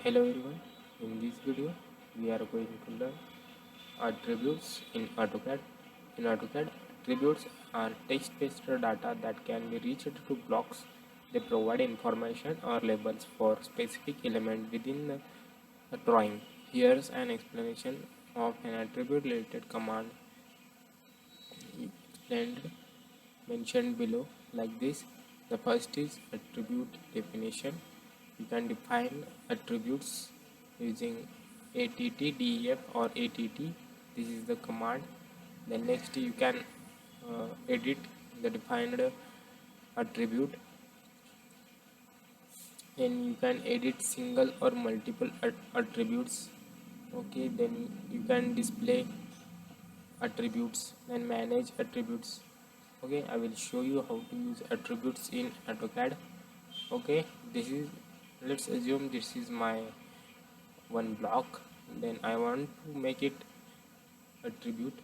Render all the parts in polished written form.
Hello everyone, in this video we are going to learn attributes in Autocad. In Autocad, attributes are text-based data that can be reached to blocks. They provide information or labels for specific element within the drawing. Here's an explanation of an attribute related command explained mentioned below like this. The first is attribute definition. You can define attributes using att, def or att. This is the command. Then next you can edit the defined attribute, and you can edit single or multiple attributes. Okay, then you can display attributes and manage attributes. Okay, I will show you how to use attributes in Autocad. Okay, let's assume this is my one block, then I want to make it attribute.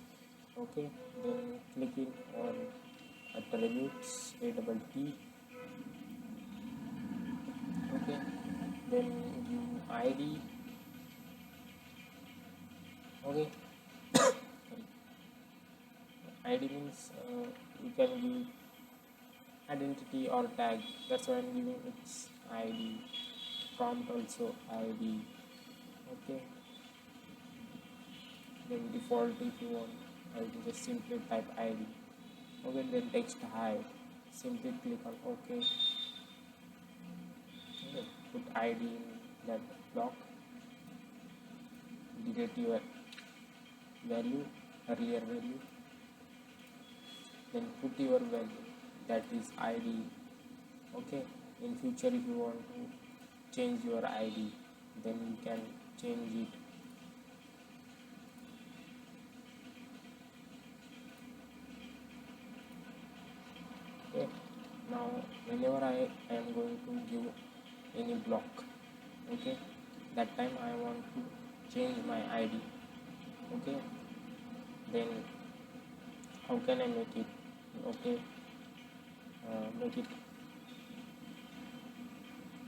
Okay, then clicking on attributes, ATT. Okay, then give ID. Okay, sorry. ID means you can give identity or tag. That's why I'm giving its ID. Prompt also ID. Okay, then default if you want ID, just simply type ID. Okay, then text hide, simply click on OK. Okay, put ID in that block, delete your value, earlier value, then put your value, that is ID. Okay, in future if you want to change your ID, then you can change it. Okay, now whenever I am going to give any block, okay, that time I want to change my ID. Okay, then how can I make it? Okay, make it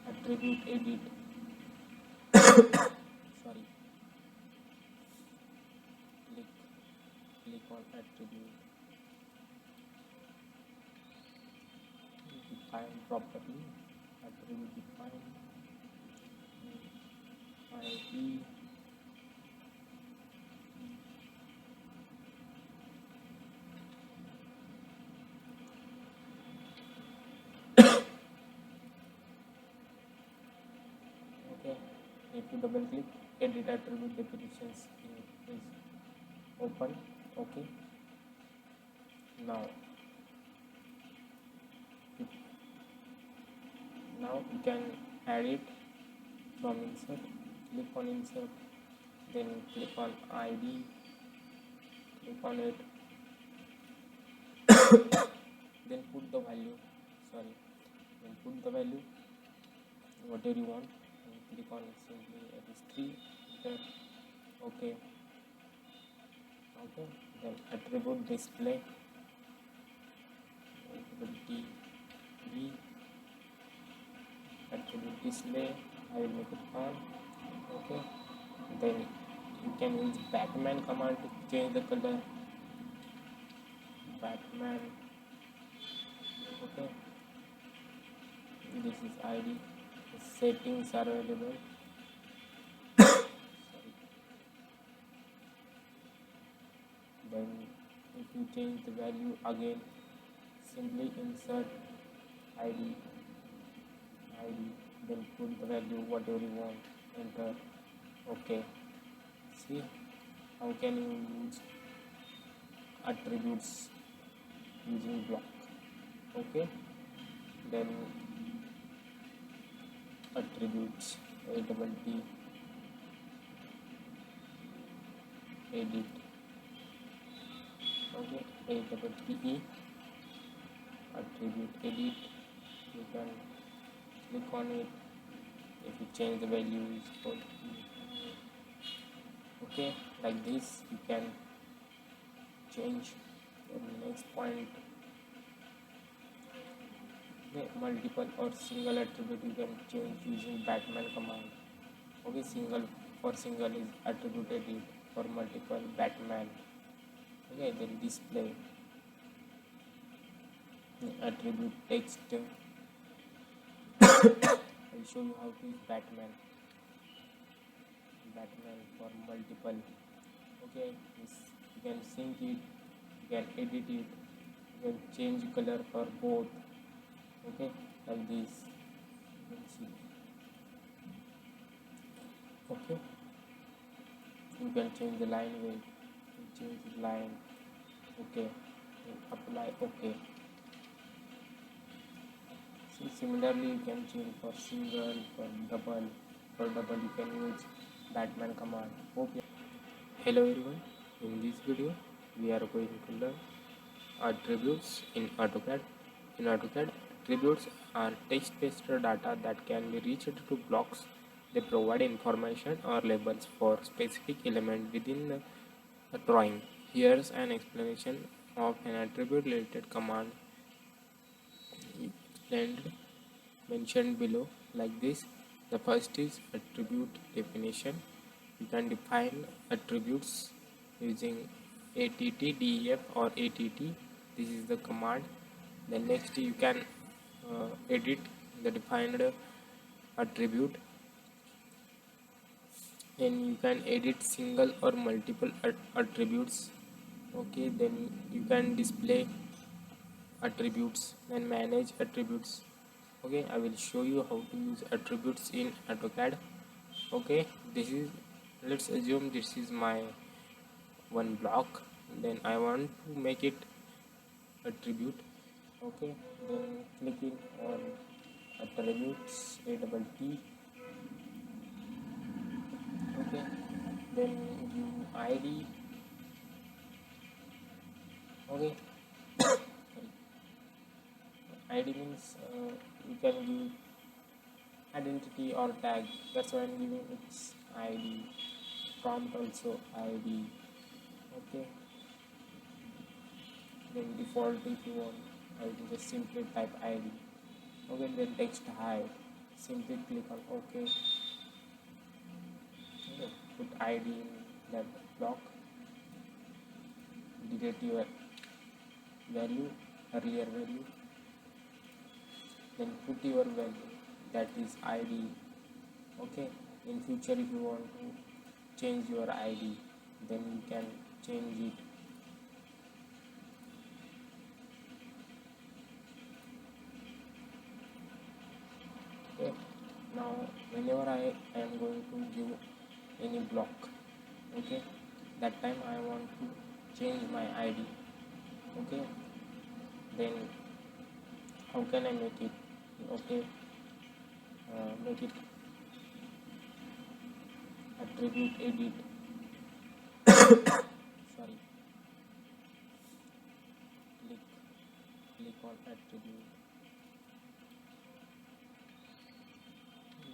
attribute edit. Sorry, click on attribute, define properly, attribute define ID. Okay, if you double click, edit attribute definitions is open. Okay, now you can add it from insert. Click on insert, then click on ID, click on it, then put the value. Sorry, then put the value whatever you want, and click on simply it is 3. Then okay, then attribute display, attribute display, I will make it on. Okay, then you can use Batman command to change the color. Batman. Okay, this is ID. The settings are available. Sorry. Then if you change the value again, simply insert ID, then put the value whatever you want, enter. Okay, see how can you use attributes using block. Okay, then attributes, ATT, edit. Okay, ATTE, attribute edit. You can click on it. If you change the value is called. Okay, like this you can change the next point. Okay, multiple or single attribute you can change using Batman command. Okay, single, for single is attributed it, for multiple Batman. Okay, then display attribute text. I'll show you how to use Batman for multiple. Okay, this, you can sync it, you can edit it, you can change color for both. Okay, like this you can see. Okay, you can change the line weight, you can change the line. Okay, then apply. Okay, so similarly you can change for single, for double. For double you can use Batman command. Okay, hello everyone, in this video we are going to learn attributes in AutoCAD. In AutoCAD, attributes are text-based data that can be reached to blocks. They provide information or labels for specific element within the drawing. Here's an explanation of an attribute-related command explained mentioned below like this. The first is attribute definition. You can define attributes using ATT, or ATT. This is the command. Then next you can edit the defined attribute, and you can edit single or multiple attributes. Okay, then you can display attributes and manage attributes. Okay, I will show you how to use attributes in AutoCAD. Okay, this is, let's assume this is my one block, then I want to make it attribute. Okay, then clicking on attributes, ATT. Okay, then give ID. Okay, sorry, ID means you can give identity or tag, that's why I'm giving its ID. Prompt also ID. Okay, then default if you want, I will just simply type ID. Okay, then text hi, simply click on OK. Okay, put ID in that block, delete your value, earlier value, then put your value, that is ID. Okay, in future if you want to change your ID, then you can change it. Okay, now whenever I am going to give any block, okay, that time I want to change my ID. Okay, then how can I make it? Okay, make it attribute edit. Sorry, click on attribute,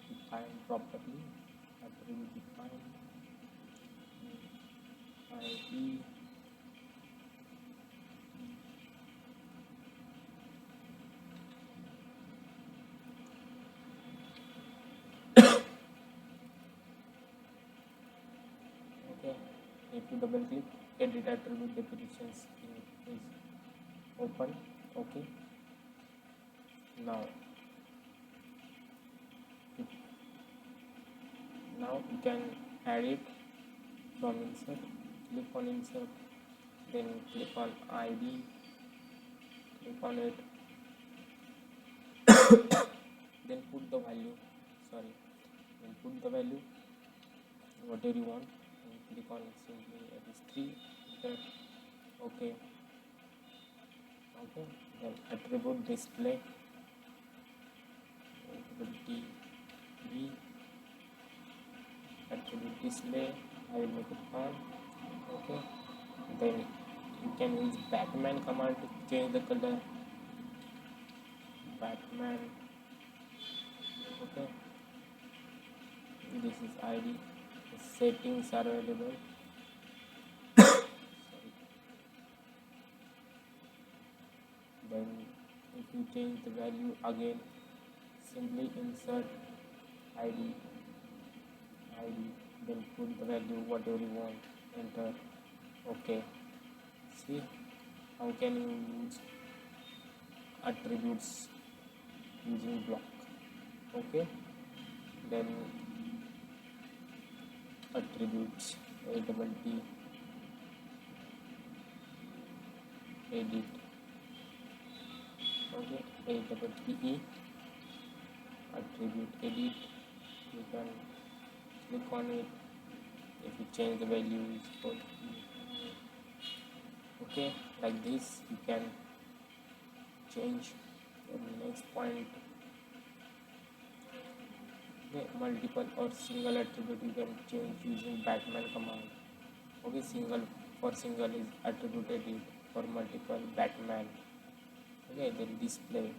define properly, attribute define ID. Okay, if you double click, edit attribute definitions is open. Okay, now you can add it from insert. Click on insert, then click on ID, click on it, then put the value. Sorry, then put the value whatever you want, and click on simply it is 3. Enter. Okay, okay, then attribute display, attribute DB, attribute display, I will make it on. Okay, then you can use Batman command to change the color. Batman. Okay, this is ID. The settings are available. Sorry. Then if you change the value again, simply insert ID the value whatever you want, enter. Okay, see how can you use attributes using block. Okay, then attributes a double t edit. Okay, a double t e attribute edit. You can click on it. If you change the values for okay, like this you can change the next point. Okay, multiple or single attribute you can change using Batman command. Okay, single is attribute edit, for multiple Batman. Okay, then display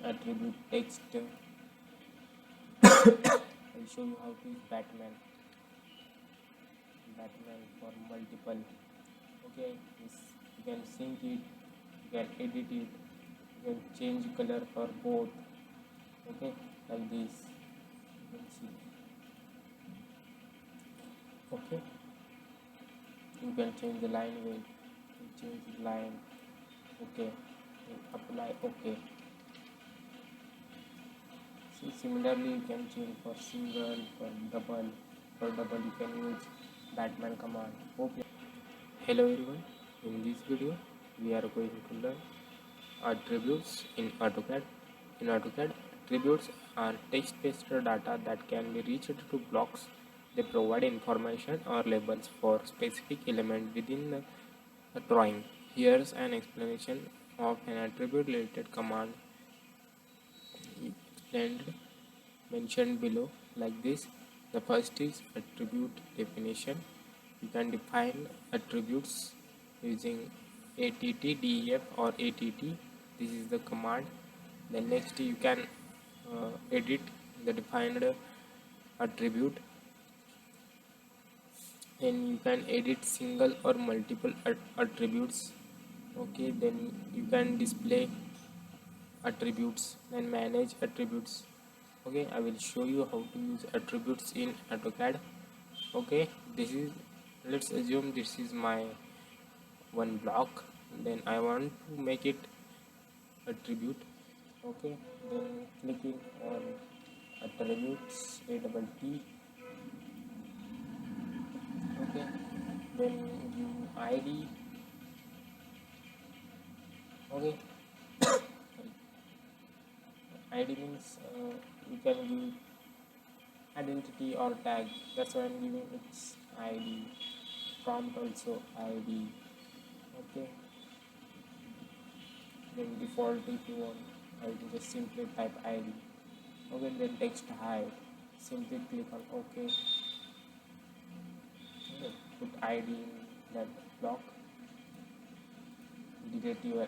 attribute text. I'll show you how to use Batman for multiple. Okay, this you can sync it, you can edit it, you can change color for both. Okay, like this you can see. Okay, you can change the line weight, you change the line. Okay, you apply. Okay, see similarly you can change for single, for double you can use Batman command. Okay, hello everyone, in this video we are going to learn attributes in AutoCAD. In AutoCAD, attributes are text-based data that can be reached to blocks. They provide information or labels for specific element within the drawing. Here's an explanation of an attribute-related command explained mentioned below like this. The first is attribute definition. You can define attributes using ATT, or ATT. This is the command. Then next you can edit the defined attribute, and you can edit single or multiple attributes. Okay, then you can display attributes and manage attributes. Okay, I will show you how to use attributes in AutoCAD. Okay, this is, let's assume this is my one block, then I want to make it attribute. Okay, then clicking on attributes, a double t. Okay, then give id. Okay, sorry, id means you can give identity or tag, that's why I'm giving its id. Prompt also id. Okay, then default if you want, I will just simply type id. Okay, then text hide, simply click on ok. Okay, put id in that block, delete your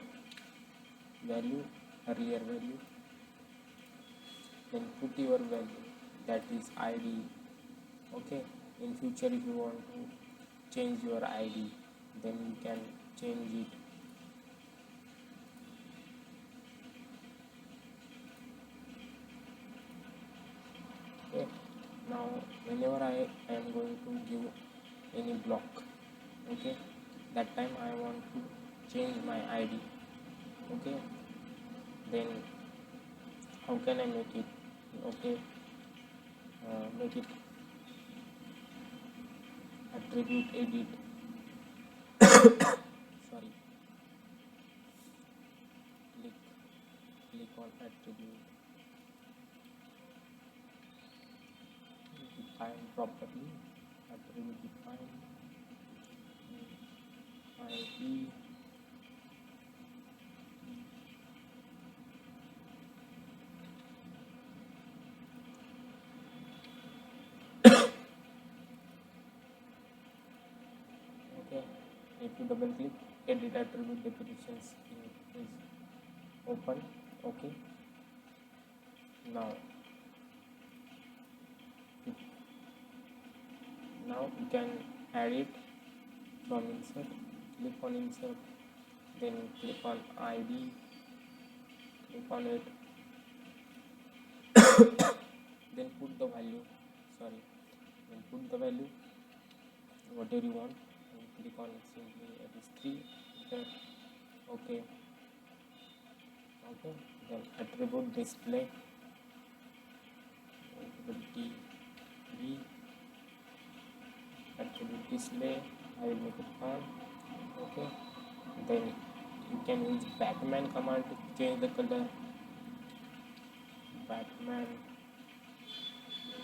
value, earlier value, then put your value, that is id. Okay, in future if you want to change your id, then you can change it. Okay, now whenever I am going to give any block, okay, that time I want to change my id. Okay, then how can I make it? Okay, make it attribute edit. Sorry, click on attribute, define properly, attribute define id. Okay, if you double click, edit attribute definitions is open. Okay, now you can add it from insert. Click on insert, then click on id, click on it, then put the value, sorry, value whatever you want and click on simply it is 3 enter. Okay. Okay, then attribute display attribute d attribute display I will make it on. Okay, then you can use Batman command to change the color. Batman.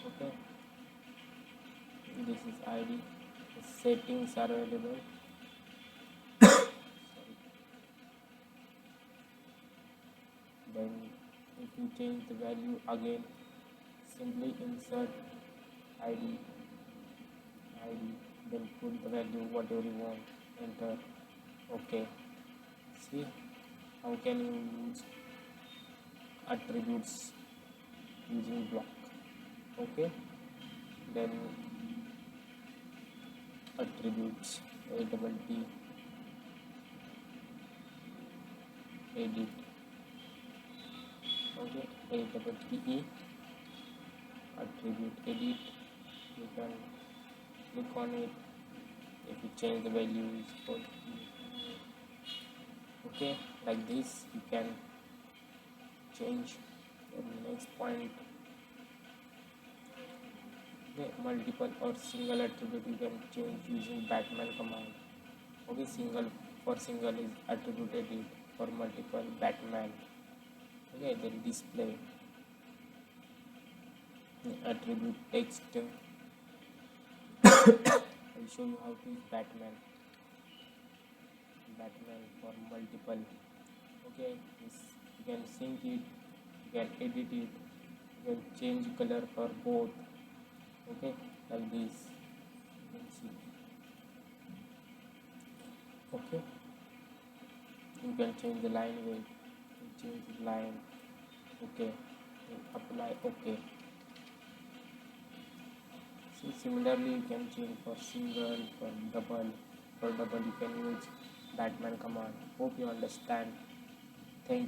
Okay, this is id. The settings are available. Sorry. Then if you change the value again, simply insert id, then put the value whatever you want, enter. Okay, see how can you use attributes using block. Okay, then attributes a double t edit. Okay, a double te attribute edit. You can click on it. If you change the values for okay, like this you can change the next point. Okay, multiple or single attribute you can change using Batman command. Okay, single is attributed it, for multiple Batman. Okay, then display attribute text. I'll show you how to use Batman for multiple. Okay, this you can sync it, you can edit it, you can change color for both. Okay, like this you can see. Okay, you can change the line weight, change the line. Okay, apply. Okay, see similarly you can change for single, for double you can use Batman command. Hope you understand. Thank you.